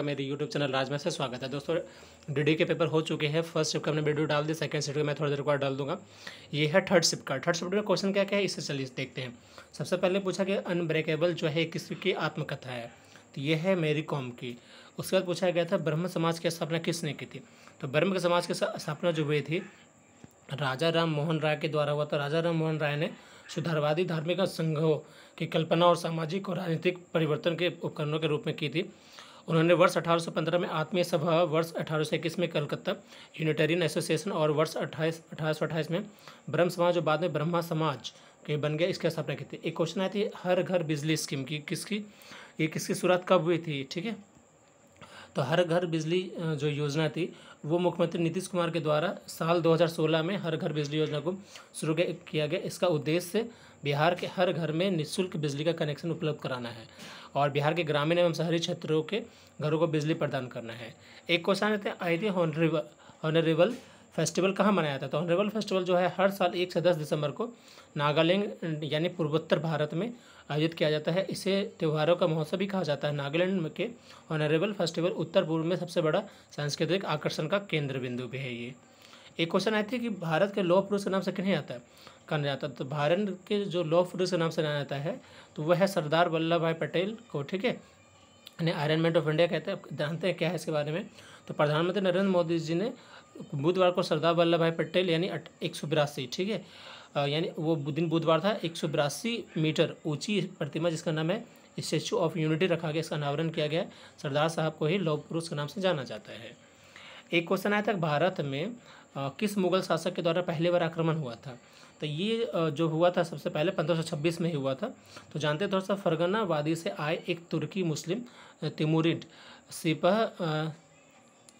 मेरे YouTube channel राज में से स्वागत है दोस्तों। डीडी के पेपर हो चुके हैं। फर्स्ट शिफ्ट का हमने वीडियो डाल दी, सेकंड शिफ्ट का मैं थोड़ी देर बाद डाल दूंगा। ये है थर्ड शिफ्ट का। थर्ड शिफ्ट में क्वेश्चन क्या क्या है इसे चलिए देखते हैं। सबसे पहले पूछा कि अनब्रेकेबल जो है किसकी आत्मकथा है, तो ये है मेरी कॉम की। उसके बाद पूछा गया था ब्रह्म समाज की स्थापना किसने की थी, तो ब्रह्म समाज की स्थापना जो हुई थी राजा राम मोहन राय के द्वारा हुआ था। राजा राम मोहन राय ने सुधारवादी धार्मिक संघों की कल्पना और सामाजिक और राजनीतिक परिवर्तन के उपकरणों के रूप में की थी। उन्होंने वर्ष 1815 में आत्मीय सभा, वर्ष 1821 में कलकत्ता यूनिटेरियन एसोसिएशन और वर्ष 1828 में ब्रह्म समाज, जो बाद में ब्रह्मा समाज के बन गया, इसकी स्थापना की थी। एक क्वेश्चन आई थी हर घर बिजली स्कीम की किसकी शुरुआत कब हुई थी, ठीक है। तो हर घर बिजली जो योजना थी वो मुख्यमंत्री नीतीश कुमार के द्वारा साल 2016 में हर घर बिजली योजना को शुरू किया गया। इसका उद्देश्य बिहार के हर घर में निःशुल्क बिजली का कनेक्शन उपलब्ध कराना है और बिहार के ग्रामीण एवं शहरी क्षेत्रों के घरों को बिजली प्रदान करना है। एक क्वेश्चन आई थी ऑनरेबल फेस्टिवल कहाँ मनाया था, तो ऑनरेबल फेस्टिवल जो है हर साल 1 से 10 दिसंबर को नागालैंड यानी पूर्वोत्तर भारत में आयोजित किया जाता है। इसे त्योहारों का महोत्सव भी कहा जाता है। नागालैंड के ऑनरेबल फेस्टिवल उत्तर पूर्व में सबसे बड़ा सांस्कृतिक आकर्षण का केंद्र बिंदु भी है ये। एक क्वेश्चन आई थी कि भारत के लौह पुरुष के नाम से किन्हें कहा जाता है, तो भारत के जो लौह पुरुष के नाम से जाना जाता है तो वह है सरदार वल्लभ भाई पटेल को, ठीक है। यानी आयरन मैन ऑफ इंडिया कहते हैं। जानते हैं क्या है इसके बारे में, तो प्रधानमंत्री नरेंद्र मोदी जी ने बुधवार को सरदार वल्लभ भाई पटेल यानी 182, ठीक है, यानी वो दिन बुधवार था, 182 मीटर ऊंची प्रतिमा जिसका नाम है स्टैचू ऑफ यूनिटी रखा गया, इसका अनावरण किया गया। सरदार साहब को ही लौह पुरुष के नाम से जाना जाता है। एक क्वेश्चन आया था भारत में किस मुगल शासक के द्वारा पहली बार आक्रमण हुआ था, तो ये जो हुआ था सबसे पहले 1526 में ही हुआ था। तो जानते थोड़ा सा फरगना वादी से आए एक तुर्की मुस्लिम तिमुरिड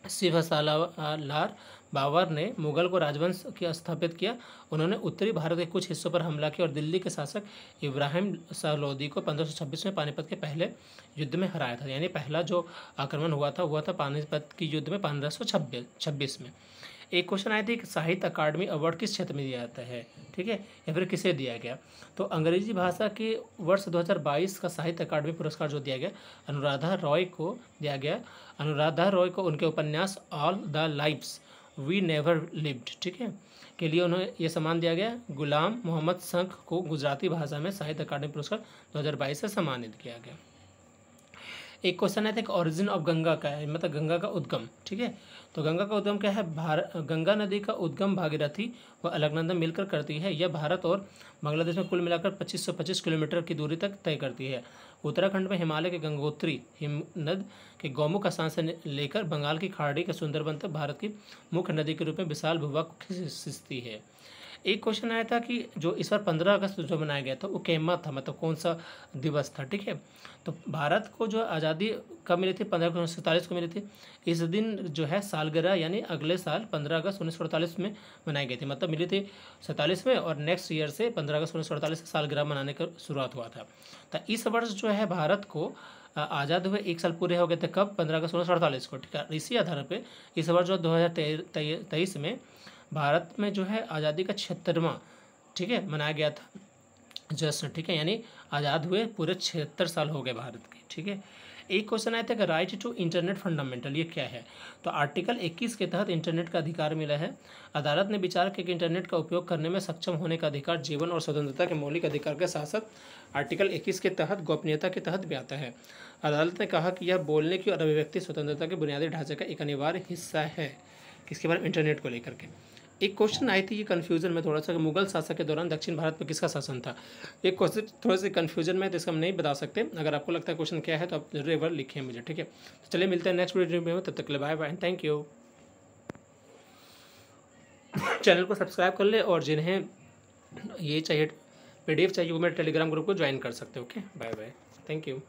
सिपहसालार बाबर ने मुगल को राजवंश की स्थापित किया। उन्होंने उत्तरी भारत के कुछ हिस्सों पर हमला किया और दिल्ली के शासक इब्राहिम शाह लोदी को 1526 में पानीपत के पहले युद्ध में हराया था। यानी पहला जो आक्रमण हुआ था पानीपत की युद्ध में 1526 में। एक क्वेश्चन आया था कि साहित्य अकादमी अवार्ड किस क्षेत्र में दिया जाता है, ठीक है, या फिर किसे दिया गया, तो अंग्रेजी भाषा के वर्ष 2022 का साहित्य अकादमी पुरस्कार जो दिया गया अनुराधा रॉय को दिया गया। अनुराधा रॉय को उनके उपन्यास all the lives we never lived, ठीक है, के लिए उन्हें यह सम्मान दिया गया। गुलाम मोहम्मद शंख को गुजराती भाषा में साहित्य अकादमी पुरस्कार 2022 से सम्मानित किया गया। एक क्वेश्चन है कि ओरिजिन ऑफ गंगा का है, मतलब गंगा का उद्गम, ठीक है, तो गंगा का उद्गम क्या है। गंगा नदी का उद्गम भागीरथी व अलकनंदा मिलकर करती है। यह भारत और बांग्लादेश में कुल मिलाकर 2525 किलोमीटर की दूरी तक तय करती है। उत्तराखंड में हिमालय के गंगोत्री हिमनद के गौमुख स्थान से लेकर बंगाल की खाड़ी के सुंदरबन तक भारत की मुख्य नदी के रूप में विशाल भूभाग को खींचती है। एक क्वेश्चन आया था कि जो इस बार 15 अगस्त जो मनाया गया था वो केमा था, मतलब कौन सा दिवस था, ठीक है। तो भारत को जो आज़ादी कब मिली थी, 1547 को मिली थी। इस दिन जो है सालगिरह यानी अगले साल 15 अगस्त 1948 में मनाई गई थी, मतलब मिली थी 47 में और नेक्स्ट ईयर से 15 अगस्त 1948 से सालगिरह मनाने का शुरुआत हुआ था। तो इस वर्ष जो है भारत को आज़ाद हुए 1 साल पूरे हो गए थे, कब, 15 अगस्त 1948 को, ठीक है। इसी आधार पर इस वर्ष जो 2023 में भारत में जो है आज़ादी का 76वां, ठीक है, मनाया गया था जश्न, ठीक है, यानी आज़ाद हुए पूरे 76 साल हो गए भारत के, ठीक है। एक क्वेश्चन आया था कि राइट टू इंटरनेट फंडामेंटल, ये क्या है, तो आर्टिकल 21 के तहत इंटरनेट का अधिकार मिला है। अदालत ने विचार किया कि इंटरनेट का उपयोग करने में सक्षम होने का अधिकार जीवन और स्वतंत्रता के मौलिक अधिकार के साथ साथ आर्टिकल 21 के तहत गोपनीयता के तहत भी आता है। अदालत ने कहा कि यह बोलने की और अभिव्यक्ति स्वतंत्रता के बुनियादी ढांचे का एक अनिवार्य हिस्सा है। किसके बारे में, इंटरनेट को लेकर के। एक क्वेश्चन आई थी ये कन्फ्यूजन में थोड़ा सा, मुगल शासक के दौरान दक्षिण भारत में किसका शासन था। एक क्वेश्चन थोड़ा सा कन्फ्यूजन में, तो इसका हम नहीं बता सकते। अगर आपको लगता है क्वेश्चन क्या है तो आप जरूर एक बार लिखिए मुझे, ठीक है। तो चलिए मिलते हैं नेक्स्ट वीडियो में, तब तक के लिए bye bye, thank you. Channel को सब्सक्राइब कर ले और जिन्हें ये चाहिए PDF चाहिए वो मेरे टेलीग्राम ग्रुप को ज्वाइन कर सकते हैं। Okay, bye bye, thank you.